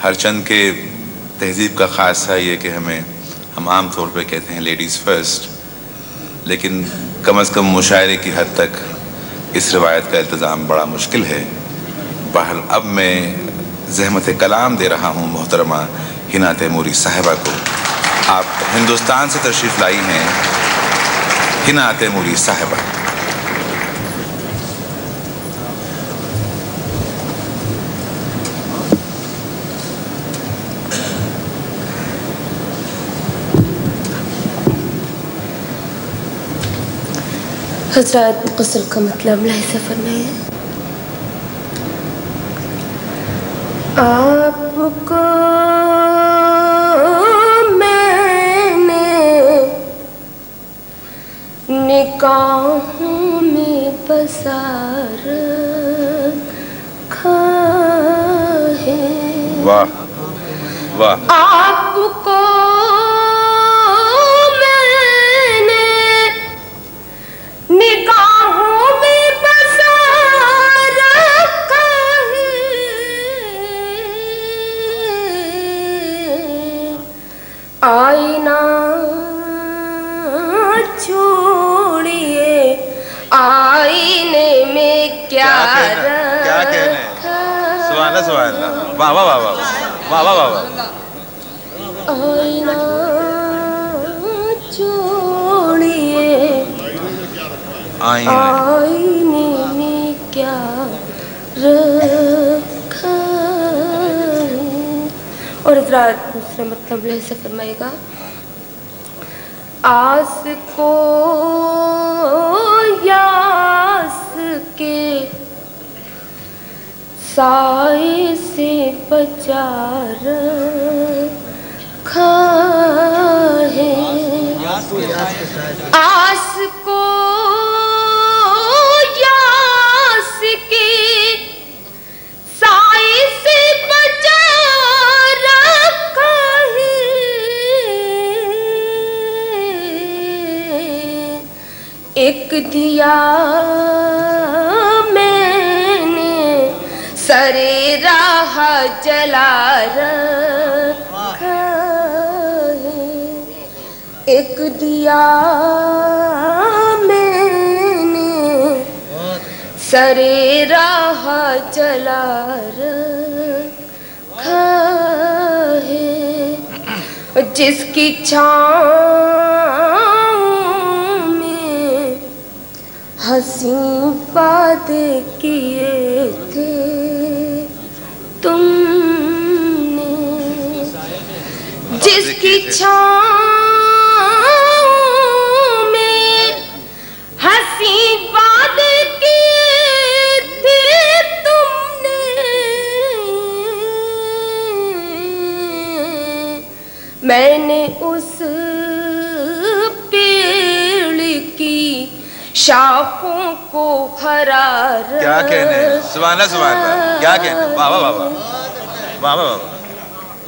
हर चंद के तहजीब का ख़ासा ये कि हम आम तौर पे कहते हैं लेडीज़ फर्स्ट, लेकिन कम अज़ कम मुशायरे की हद तक इस रिवायत का इल्तिज़ाम बड़ा मुश्किल है। बहर अब मैं ज़हमत कलाम दे रहा हूँ मोहतरमा हिना तैमूरी साहिबा को। आप हिंदुस्तान से तशरीफ़ लाई हैं हिना तैमूरी साहिबा। हज़रात ग़ुस्ल का मतलब लाइसा फरमाइए। आपको मैंने निगाहों में बसा रखा है। वाह वाह। आपको निगाहों में बसा रखा है, आईना छोड़िए आईने में क्या रखा। सुभान अल्लाह, वाह वाह वाह वाह वाह वाह वाह। आईना छोड़िए आईने में क्या रखा है। और हज़रात दूसरा मतलब ऐसे फरमाएगा। आस को यास के साए से बचा रखा है। आस को यास के साए से बचा रखा है। एक दिया मैंने सरे राह जला रखा है। एक दिया मैंने सरे राह जला रखा है। जिसकी छाँव में हंसी वादे किए थे तुमने। जिसकी छाँव में हंसी वादे किए थे तुमने, मैंने उस पेड़ की शाखों को हरा रखा। क्या कहने, सुभान अल्लाह, क्या कहने, वाह वाह वाह वाह वाह वाह।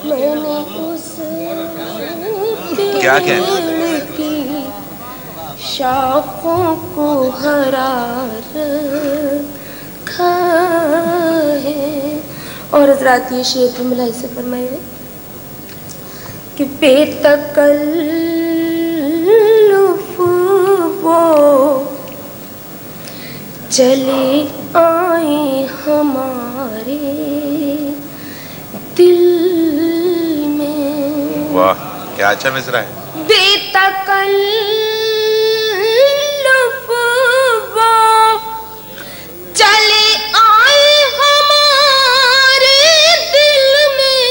मैंने उस क्या पेड़ की शाखों को हरा रखा है। और हज़रात ये शेर भी मिलाई से फरमाए कि बेतकल्लुफ़ वो चले आए हमारे दिल में। वाह क्या अच्छा मिसरा है। बेतकल्लुफ़ वो चले आए हमारे दिल में,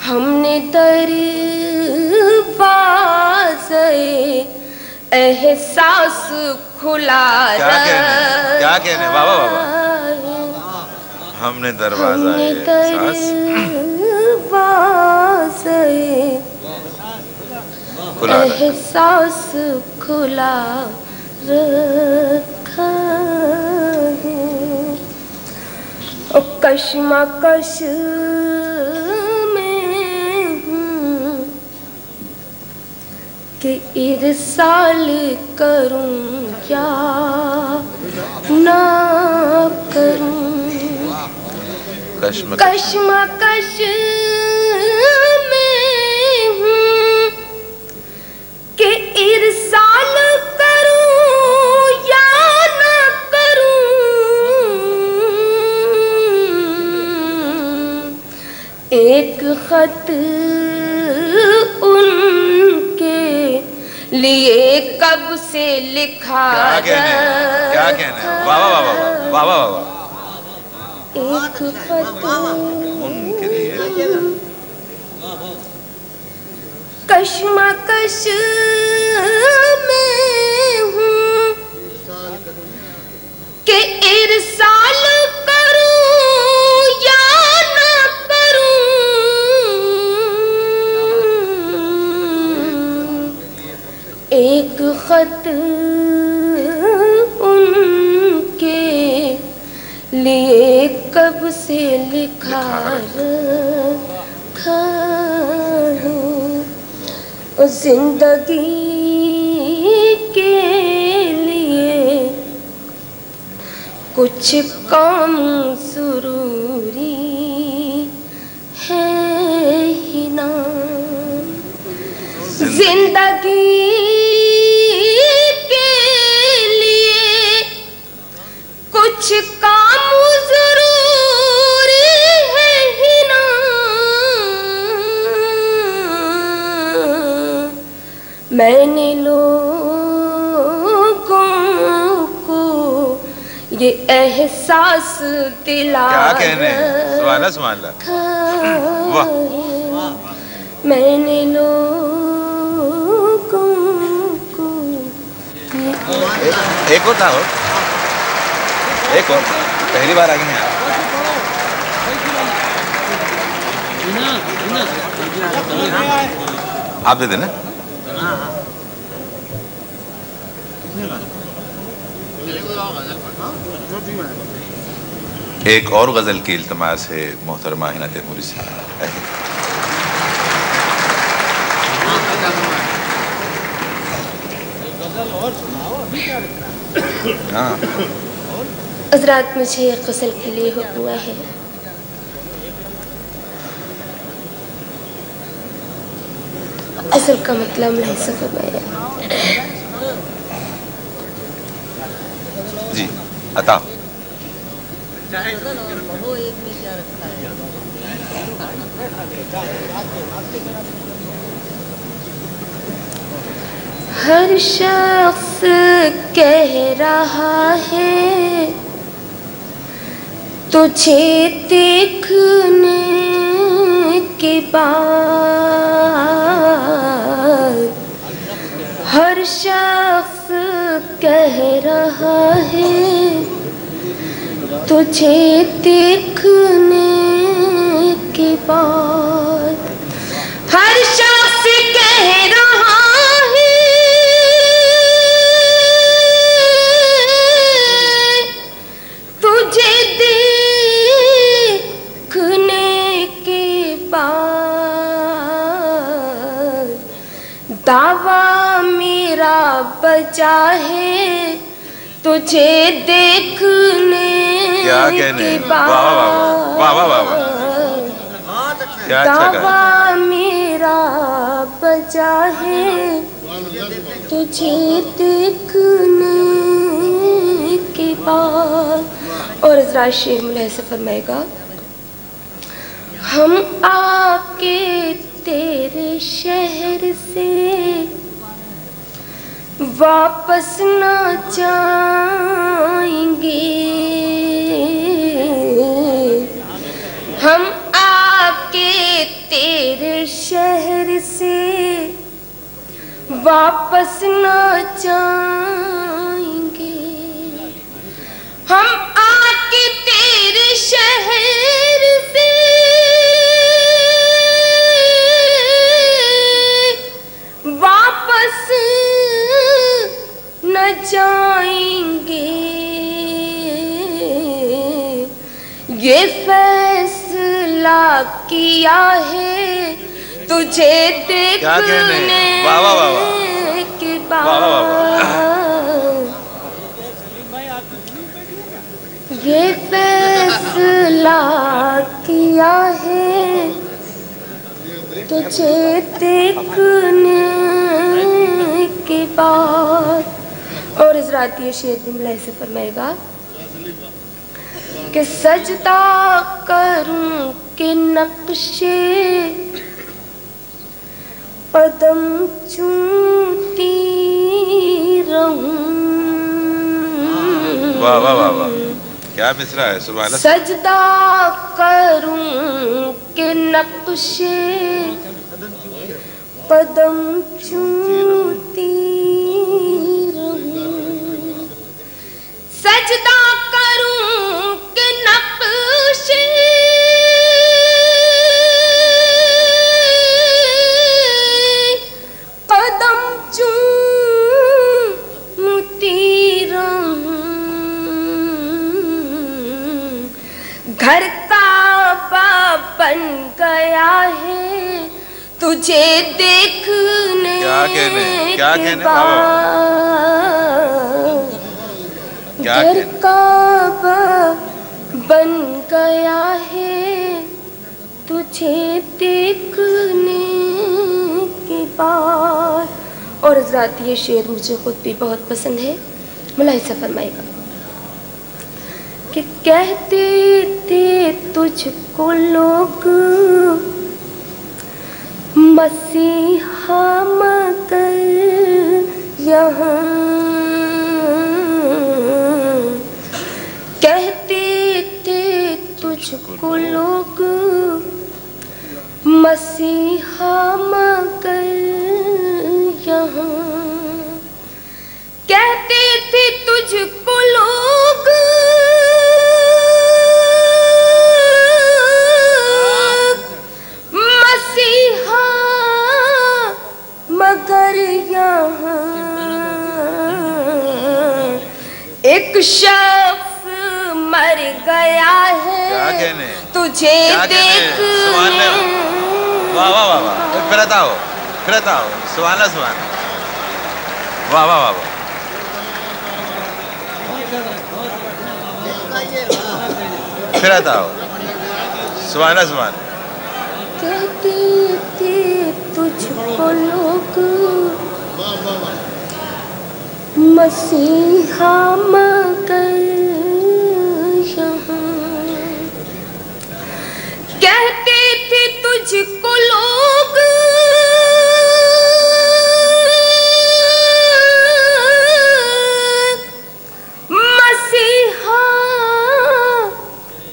हमने एहसास खुला रखा। क्या कहने, वाह वाह वाह। हमने दरवाजा एहसास खुला रखा है। और कश्मकश में हूँ कि इरसाल करूँ या ना करूँ। कश्मकश में हूँ कि इरसाल करूँ या न करूँ। एक खत उनके लिए कब से लिखा। क्या कहना है? वाह वाह वाह वाह वाह वाह। एक खत उनके लिए कश्मकश में हूँ कि इरसाल करूँ या न करूँ। एक खत उनके लिए कब से लिखा रखा हूँ। जिंदगी के लिए कुछ काम जरूरी है ही ना। जिंदगी के लिए कुछ काम जरूरी है ही ना। मैंने लोगों को ये एहसास दिलाया। क्या कहने हैं? सुभान अल्लाह। वाह। मैंने लोगों को एक और था हो, एक और पहली बार आगे हैं आप दे देना। एक और गजल की इल्तमास है मोहतरमा हिना तैमूरी से। हाँ हज़रात, मुझे गज़ल के लिए हुआ है। असल का मतलब नहीं फरमाया जी अता। हर शख्स कह रहा है तुझे देखने के बाद। हर शख्स कह रहा है तुझे देखने के बाद। हर शख्स कह रहा है तुझे देखने के बाद। दावा मेरा बचा है तुझे देखने के बाद। दावा मेरा बचा है तुझे देखने के बाद। और इज़रा शेर मुलाहिज़ा से फरमाएगा। हम आके तेरे शहर से वापस न जाएंगे। हम आके तेरे शहर से वापस न जाएंगे। हम आके तेरे शहर से वापस न जाएंगे। ये फैसला किया है तुझे देखने के बाद। ये फैसला फैसला किया है तुझे देखने के बाद। और इस रात ये शेर भी मिला से फरमाएगा कि सजदा करूं के नक्शे पदम चूमती रहूं। वाह वाह वाह वाह, क्या मिसरा है, सुभान अल्लाह। सजदा करूं के नक्शे पदम चूमती रहूं। सजदा करूं के नक्शे कदम चूमती रहूं। घर का बन गया है तुझे देखने क्या कहने घर का बन गया है तुझे देखने के बाद। और हज़रात ये शेर मुझे खुद भी बहुत पसंद है, मुलाहिज़ा फरमाएगा कि कहते थे तुझको लोग मसीहा मगर यहाँ, कहते थे तुझको लोग मसीहा मगर यहाँ, कहते थे तुझको लोग मसीहा मगर यहाँ एक शख्स मर गया है तुझे देखने। वाह वाह वाह वाह, फिर बताओ सुभान अल्लाह सुभान अल्लाह, वाह वाह वाह वाह। फिर बताओ सुभान अल्लाह सुभान। कहते थे तुझको लोग मसीहा मगर यहाँ, कहते थे तुझको लोग मसीहा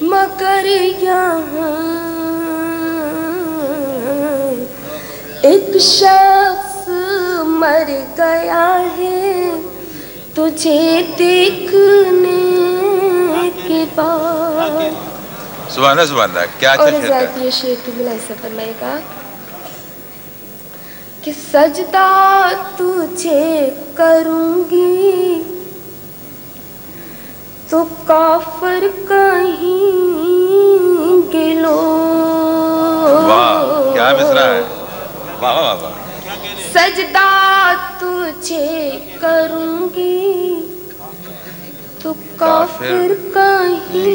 मगर यहाँ एक शख्स मर गया है तुझे देखने के बाद। सुभान अल्लाह, क्या और ये शेर भी मिला ऐसा फरमाएगा कि सजदा तुझे करूंगी तो काफिर कहेंगे लोग। वाह क्या मिसरा है, वाह वाह वाह। सजदा तुझे करूंगी तो काफिर कहेंगे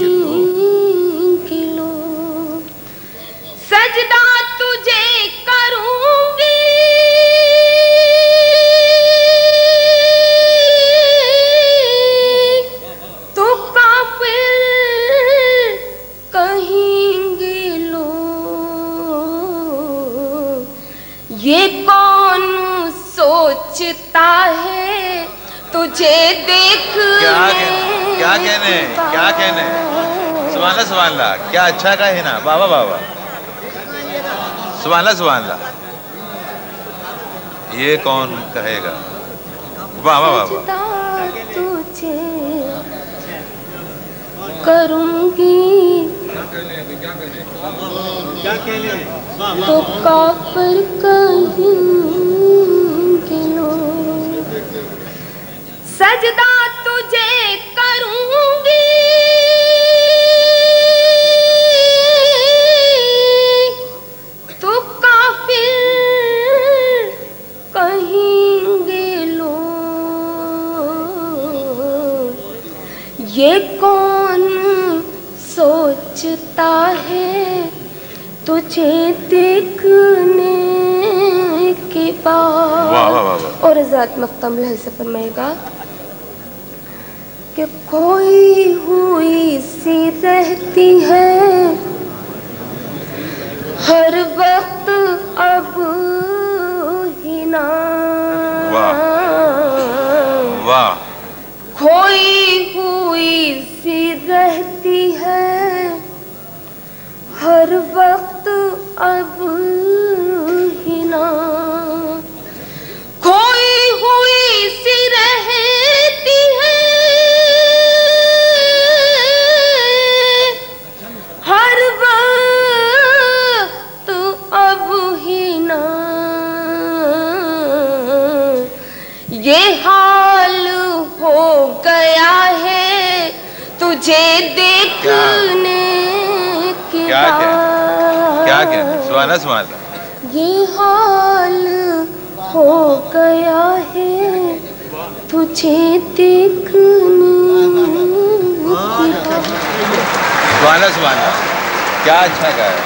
लोग। सजदा तुझे करूंगी तो काफिर कहेंगे लोग। ये कौन सोचता है तुझे देख क्या कहने सुभान अल्लाह, क्या अच्छा कहे ना, वाह वाह वाह। सुभान अल्लाह, ये कौन कहेगा, वाह वाह वाह। तुझे करूंगी तो काफिर कहेंगे लोग। सजदा तुझे करूंगी तो काफिर कहेंगे लोग। ये कौन सोच सोचता है तुझे देखने के बाद। वाह वाह वाह वाह। और हज़रत मख्तम लहज़ से फरमाएगा कि खोई हुई सी रहती है हर वक्त अब ही ना। वाह। खोई हुई सी रहती है हर वक्त अब ही ना। खोई हुई सी रहती है हर वक्त अब ही ना। ये हाल हो गया है तुझे देखने के बाद। क्या सुभान अल्लाह। ये हाल हो गया है तुझे देखने के बाद। सुभान अल्लाह क्या अच्छा गाया।